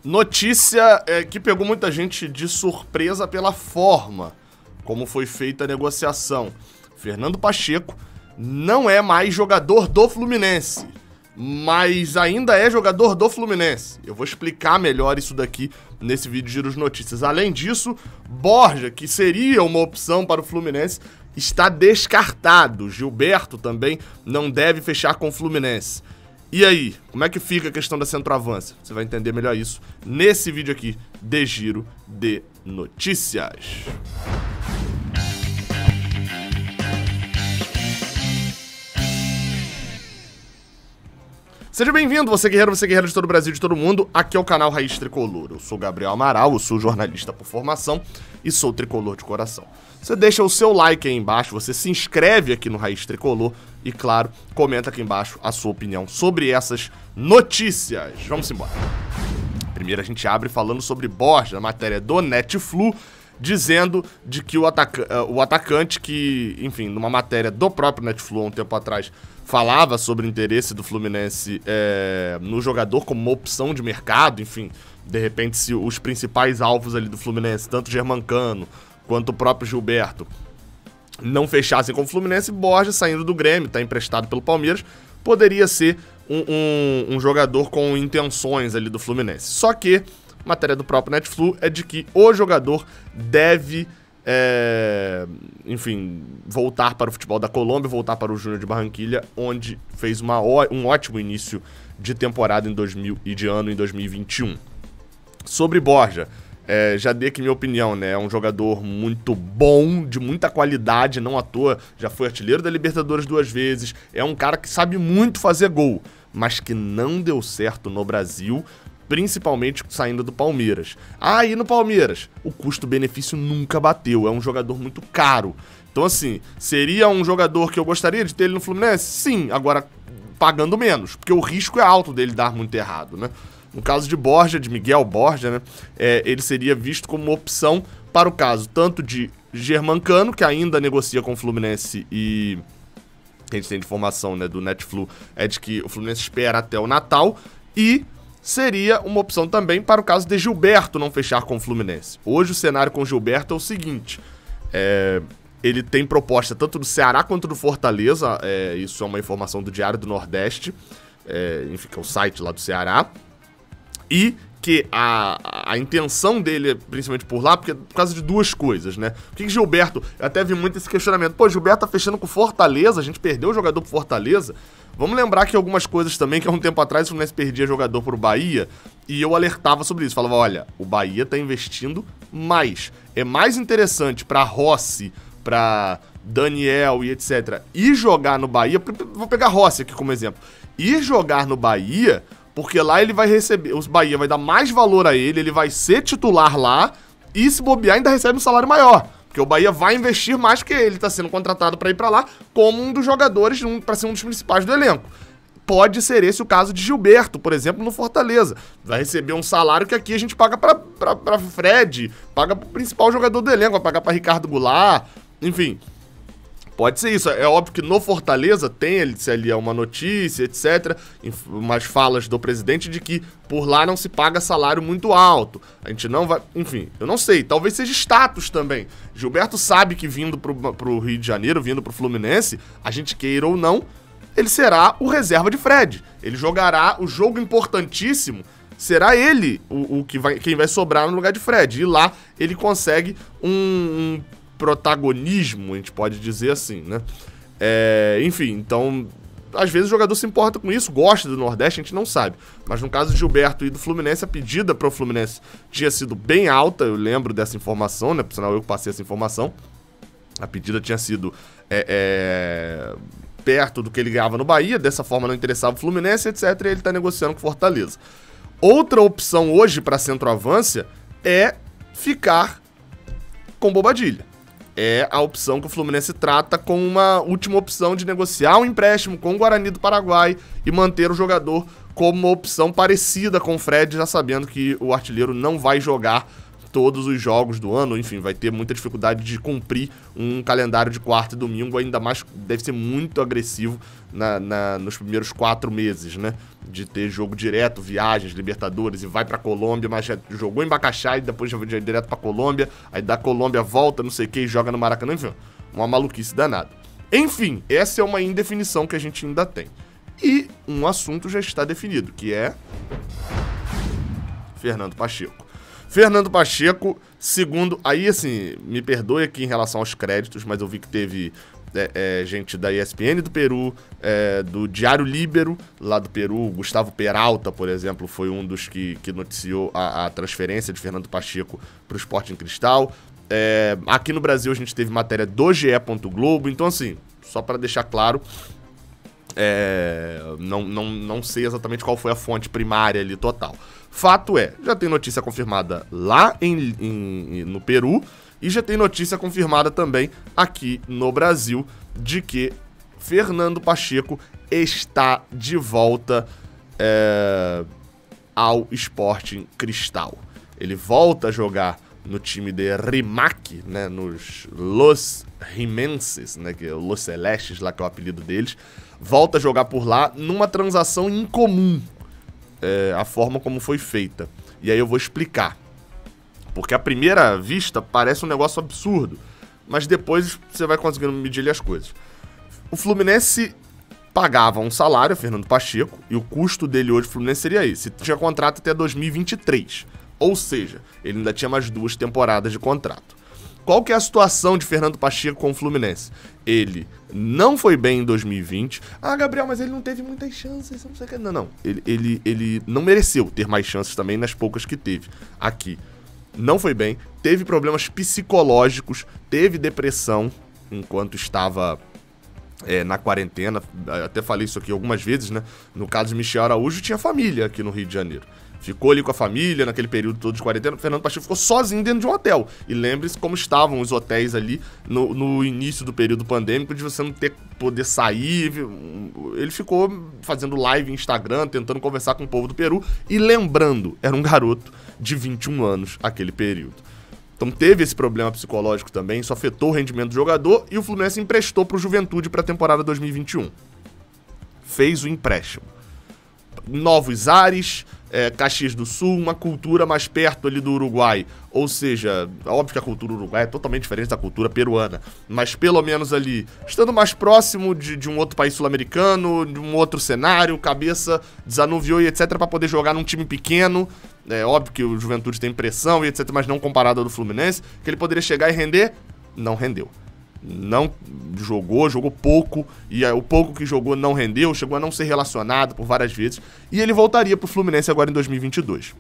Notícia que pegou muita gente de surpresa pela forma como foi feita a negociação. Fernando Pacheco não é mais jogador do Fluminense, mas ainda é jogador do Fluminense. Eu vou explicar melhor isso daqui nesse vídeo de Giro de Notícias. Além disso, Borja, que seria uma opção para o Fluminense, está descartado. Gilberto também não deve fechar com o Fluminense. E aí, como é que fica a questão da centroavança? Você vai entender melhor isso nesse vídeo aqui de Giro de Notícias. Seja bem-vindo, você guerreiro de todo o Brasil, de todo mundo. Aqui é o canal Raiz Tricolor. Eu sou Gabriel Amaral, eu sou jornalista por formação e sou tricolor de coração. Você deixa o seu like aí embaixo, você se inscreve aqui no Raiz Tricolor e, claro, comenta aqui embaixo a sua opinião sobre essas notícias. Vamos embora. Primeiro a gente abre falando sobre Borja, a matéria do Netflu, dizendo de que o atacante que, enfim, numa matéria do próprio Netflu há um tempo atrás, falava sobre o interesse do Fluminense no jogador como uma opção de mercado, enfim, de repente se os principais alvos ali do Fluminense, tanto o Germancano quanto o próprio Gilberto, não fechassem com o Fluminense, Borja, saindo do Grêmio, está emprestado pelo Palmeiras, poderia ser um jogador com intenções ali do Fluminense. Só que a matéria do próprio Netflu é de que o jogador deve, enfim, voltar para o futebol da Colômbia, voltar para o Júnior de Barranquilha, onde fez um ótimo início de temporada em 2021. Sobre Borja, já dei aqui minha opinião, né? É um jogador muito bom, de muita qualidade, não à toa, já foi artilheiro da Libertadores 2 vezes, é um cara que sabe muito fazer gol, mas que não deu certo no Brasil, principalmente saindo do Palmeiras. E no Palmeiras, o custo-benefício nunca bateu, é um jogador muito caro. Então, assim, seria um jogador que eu gostaria de ter ele no Fluminense? Sim, agora pagando menos, porque o risco é alto dele dar muito errado, né? No caso de Borja, de Miguel Borja, né, ele seria visto como uma opção para o caso tanto de Germancano, que ainda negocia com o Fluminense e a gente tem informação, né, do Netflu, é de que o Fluminense espera até o Natal, e seria uma opção também para o caso de Gilberto não fechar com o Fluminense. Hoje o cenário com o Gilberto é o seguinte, ele tem proposta tanto do Ceará quanto do Fortaleza, isso é uma informação do Diário do Nordeste, enfim, que é o site lá do Ceará, e que a intenção dele é principalmente por lá, por causa de duas coisas, né? Por que Gilberto, eu até vi muito esse questionamento, Gilberto tá fechando com Fortaleza, a gente perdeu o jogador pro Fortaleza. Vamos lembrar que algumas coisas também, que há um tempo atrás o Fluminense perdia jogador pro Bahia, e eu alertava sobre isso, falava, olha, o Bahia tá investindo mais, é mais interessante pra Rossi, pra Daniel e etc, ir jogar no Bahia, vou pegar Rossi aqui como exemplo, ir jogar no Bahia, porque lá ele vai receber, o Bahia vai dar mais valor a ele vai ser titular lá, e se bobear ainda recebe um salário maior, porque o Bahia vai investir mais, que ele tá sendo contratado para ir para lá como um dos jogadores, para ser um dos principais do elenco. Pode ser esse o caso de Gilberto, por exemplo, no Fortaleza. Vai receber um salário que aqui a gente paga para Fred, paga pro principal jogador do elenco, vai pagar para Ricardo Goulart, enfim. Pode ser isso, é óbvio que no Fortaleza tem ali uma notícia, etc, umas falas do presidente de que por lá não se paga salário muito alto, a gente não vai, enfim, eu não sei, talvez seja status também. Gilberto sabe que vindo pro Rio de Janeiro, vindo pro Fluminense, a gente queira ou não, ele será o reserva de Fred, ele jogará o jogo importantíssimo, será ele quem vai sobrar no lugar de Fred, e lá ele consegue um protagonismo, a gente pode dizer assim, né? Enfim, então, às vezes o jogador se importa com isso, gosta do Nordeste, a gente não sabe. Mas no caso de Gilberto e do Fluminense, a pedida para o Fluminense tinha sido bem alta, eu lembro dessa informação, né? Por sinal, eu passei essa informação. A pedida tinha sido perto do que ele ganhava no Bahia, dessa forma não interessava o Fluminense, etc. E ele está negociando com Fortaleza. Outra opção hoje para centroavância é ficar com Bobadilla. É a opção que o Fluminense trata como uma última opção de negociar um empréstimo com o Guarani do Paraguai e manter o jogador como uma opção parecida com o Fred, já sabendo que o artilheiro não vai jogar todos os jogos do ano, enfim, vai ter muita dificuldade de cumprir um calendário de quarta e domingo, ainda mais, deve ser muito agressivo nos primeiros 4 meses, né? De ter jogo direto, viagens, Libertadores, e vai pra Colômbia, mas já jogou em Bacaxá e depois já vai direto pra Colômbia, aí da Colômbia volta, não sei o que, e joga no Maracanã, enfim, uma maluquice danada. Enfim, essa é uma indefinição que a gente ainda tem. E um assunto já está definido, que é Fernando Pacheco. Fernando Pacheco, segundo... Aí, assim, me perdoe aqui em relação aos créditos, mas eu vi que teve gente da ESPN do Peru, do Diário Líbero, lá do Peru. Gustavo Peralta, por exemplo, foi um dos que noticiou a transferência de Fernando Pacheco para o Sporting Cristal. Aqui no Brasil a gente teve matéria do GE. Globo. Então, assim, só para deixar claro... não sei exatamente qual foi a fonte primária ali total. Fato é, já tem notícia confirmada lá no Peru e já tem notícia confirmada também aqui no Brasil de que Fernando Pacheco está de volta ao Sporting Cristal. Ele volta a jogar no time de Rimac, né, nos Los Rimenses, né, que é o Los Celestes, lá que é o apelido deles. Volta a jogar por lá numa transação incomum, a forma como foi feita. E aí eu vou explicar. Porque à primeira vista parece um negócio absurdo, mas depois você vai conseguindo medir as coisas. O Fluminense pagava um salário a Fernando Pacheco, e o custo dele hoje, o Fluminense, seria esse. Tinha contrato até 2023. Ou seja, ele ainda tinha mais 2 temporadas de contrato. Qual que é a situação de Fernando Pacheco com o Fluminense? Ele não foi bem em 2020. Ah, Gabriel, mas ele não teve muitas chances, não sei o que. Não. Ele não mereceu ter mais chances também nas poucas que teve aqui. Não foi bem, teve problemas psicológicos, teve depressão enquanto estava na quarentena. Até falei isso aqui algumas vezes, né? No caso de Michel Araújo, tinha família aqui no Rio de Janeiro. Ficou ali com a família naquele período todo de quarentena. O Fernando Pacheco ficou sozinho dentro de um hotel. E lembre-se como estavam os hotéis ali no início do período pandêmico, de você não poder sair. Ele ficou fazendo live em Instagram, tentando conversar com o povo do Peru. E lembrando, era um garoto de 21 anos aquele período. Então teve esse problema psicológico também, isso afetou o rendimento do jogador. E o Fluminense emprestou para o Juventude para a temporada 2021. Fez o empréstimo. Novos ares... Caxias do Sul, uma cultura mais perto ali do Uruguai, ou seja, óbvio que a cultura uruguaia é totalmente diferente da cultura peruana, mas pelo menos ali, estando mais próximo de um outro país sul-americano, de um outro cenário, cabeça desanuviou e etc, para poder jogar num time pequeno. Óbvio que o Juventude tem pressão e etc, mas não comparado ao do Fluminense, que ele poderia chegar e render, não rendeu. Não jogou pouco, e o pouco que jogou não rendeu, chegou a não ser relacionado por várias vezes, e ele voltaria pro Fluminense agora em 2022.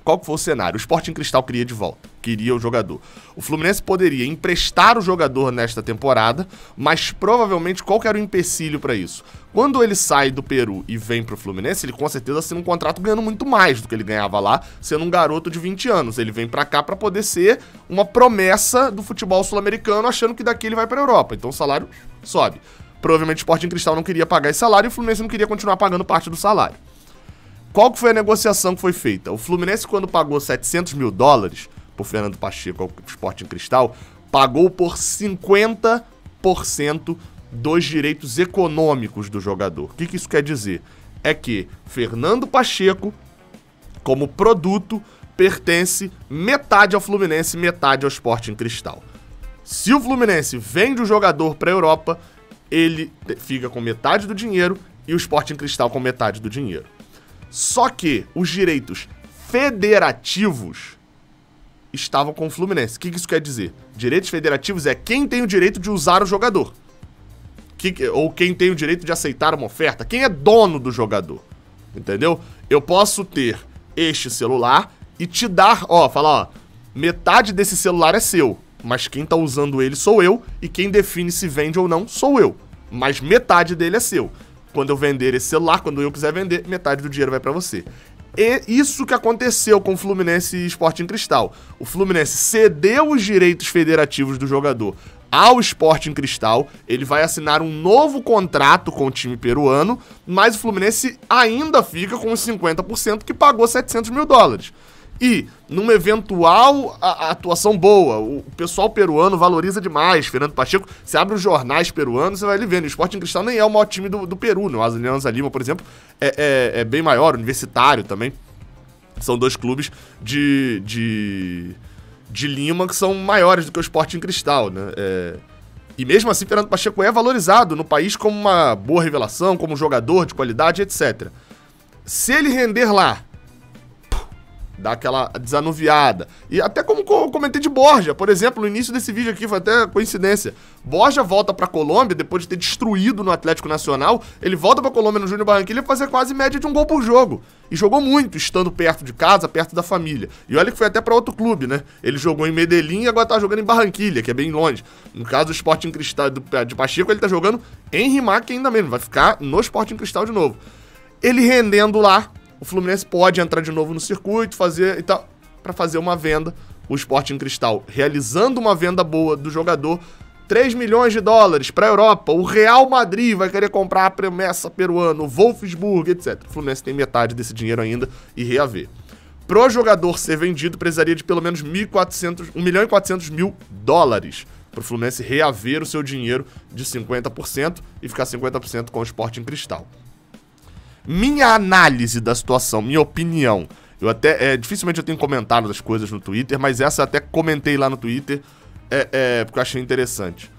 Qual que foi o cenário? O Sporting Cristal queria de volta, queria o jogador. O Fluminense poderia emprestar o jogador nesta temporada, mas provavelmente qual que era o empecilho para isso? Quando ele sai do Peru e vem pro Fluminense, ele com certeza assina um contrato ganhando muito mais do que ele ganhava lá, sendo um garoto de 20 anos. Ele vem pra cá pra poder ser uma promessa do futebol sul-americano, achando que daqui ele vai pra Europa. Então o salário sobe. Provavelmente o Sporting Cristal não queria pagar esse salário e o Fluminense não queria continuar pagando parte do salário. Qual que foi a negociação que foi feita? O Fluminense, quando pagou $700 mil por Fernando Pacheco ao Sporting Cristal, pagou por 50% dos direitos econômicos do jogador. O que isso quer dizer? É que Fernando Pacheco, como produto, pertence metade ao Fluminense e metade ao Sporting Cristal. Se o Fluminense vende o jogador para a Europa, ele fica com metade do dinheiro e o Sporting Cristal com metade do dinheiro. Só que os direitos federativos estavam com o Fluminense. O que isso quer dizer? Direitos federativos é quem tem o direito de usar o jogador. Ou quem tem o direito de aceitar uma oferta. Quem é dono do jogador. Entendeu? Eu posso ter este celular e te dar, falar, metade desse celular é seu, mas quem tá usando ele sou eu, e quem define se vende ou não sou eu. Mas metade dele é seu. Quando eu vender esse celular, quando eu quiser vender, metade do dinheiro vai pra você. E isso que aconteceu com o Fluminense e Sporting Cristal. O Fluminense cedeu os direitos federativos do jogador ao Sporting Cristal, ele vai assinar um novo contrato com o time peruano, mas o Fluminense ainda fica com os 50% que pagou $700 mil. E, numa eventual atuação boa, o pessoal peruano valoriza demais Fernando Pacheco. Você abre os jornais peruanos, você vai ali vendo. O Sporting Cristal nem é o maior time do Peru, né? O Alianza Lima, por exemplo, é bem maior, Universitário também. São dois clubes de Lima que são maiores do que o Sporting Cristal, né? E mesmo assim, Fernando Pacheco é valorizado no país como uma boa revelação, como um jogador de qualidade, etc. Se ele render lá, dá aquela desanuviada. E até como eu comentei de Borja, por exemplo, no início desse vídeo aqui, foi até coincidência. Borja volta pra Colômbia, depois de ter destruído no Atlético Nacional, ele volta pra Colômbia no Júnior Barranquilla e fazer quase média de um gol por jogo. E jogou muito, estando perto de casa, perto da família. E olha que foi até pra outro clube, né? Ele jogou em Medellín e agora tá jogando em Barranquilla, que é bem longe. No caso do Sporting Cristal de Pacheco, ele tá jogando em Rimac ainda mesmo, vai ficar no Sporting Cristal de novo. Ele rendendo lá, o Fluminense pode entrar de novo no circuito, fazer e tal, para fazer uma venda. O Sporting Cristal realizando uma venda boa do jogador, 3 milhões de dólares para a Europa. O Real Madrid vai querer comprar a promessa peruana, o Wolfsburg, etc. O Fluminense tem metade desse dinheiro ainda e reaver. Pro jogador ser vendido, precisaria de pelo menos 1 milhão e 400 mil dólares para o Fluminense reaver o seu dinheiro de 50% e ficar 50% com o Sporting Cristal. Minha análise da situação, minha opinião, eu até, dificilmente eu tenho comentado das coisas no Twitter, mas essa eu até comentei lá no Twitter, porque eu achei interessante.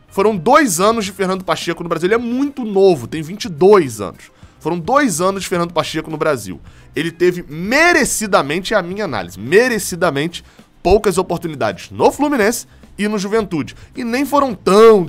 Foram 2 anos de Fernando Pacheco no Brasil, ele é muito novo, tem 22 anos. Foram 2 anos de Fernando Pacheco no Brasil. Ele teve merecidamente, é a minha análise, merecidamente poucas oportunidades no Fluminense e no Juventude. E nem foram tão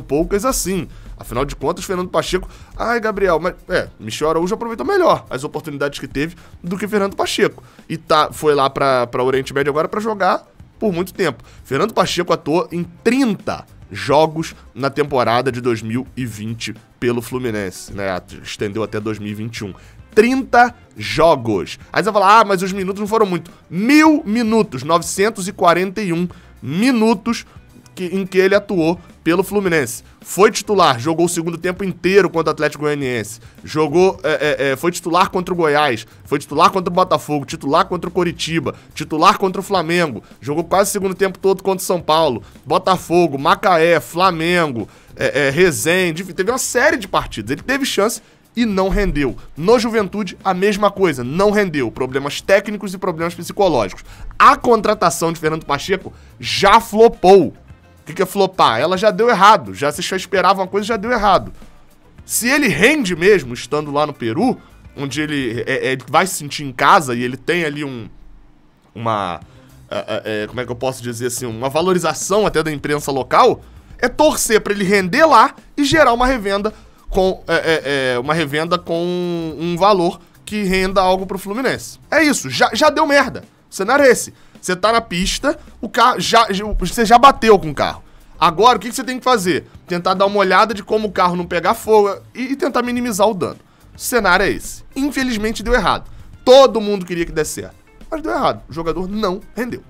poucas assim. Afinal de contas, Fernando Pacheco... Ai, Gabriel, mas... Michel Araújo aproveitou melhor as oportunidades que teve do que Fernando Pacheco. E foi lá pra Oriente Médio agora pra jogar por muito tempo. Fernando Pacheco atuou em 30 jogos na temporada de 2020 pelo Fluminense, né? Estendeu até 2021. 30 jogos. Aí você vai falar, mas os minutos não foram muito. 1000 minutos, 941 minutos em que ele atuou pelo Fluminense. Foi titular, jogou o segundo tempo inteiro contra o Atlético Goianiense. Foi titular contra o Goiás, foi titular contra o Botafogo, titular contra o Coritiba, titular contra o Flamengo. Jogou quase o segundo tempo todo contra o São Paulo, Botafogo, Macaé, Flamengo, Resende, enfim, teve uma série de partidas. Ele teve chance e não rendeu. No Juventude, a mesma coisa, não rendeu. Problemas técnicos e problemas psicológicos. A contratação de Fernando Pacheco já flopou. O que é flopar? Ela já deu errado. Você já esperava uma coisa, já deu errado. Se ele rende mesmo, estando lá no Peru, onde ele vai se sentir em casa e ele tem ali como é que eu posso dizer assim, uma valorização até da imprensa local, é torcer para ele render lá e gerar uma revenda com um valor que renda algo pro Fluminense. É isso, já deu merda. O cenário é esse. Você tá na pista, o carro você já bateu com o carro. Agora, o que você tem que fazer? Tentar dar uma olhada de como o carro não pegar fogo e tentar minimizar o dano. O cenário é esse. Infelizmente deu errado. Todo mundo queria que desse certo, mas deu errado. O jogador não rendeu.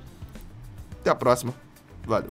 Até a próxima. Valeu.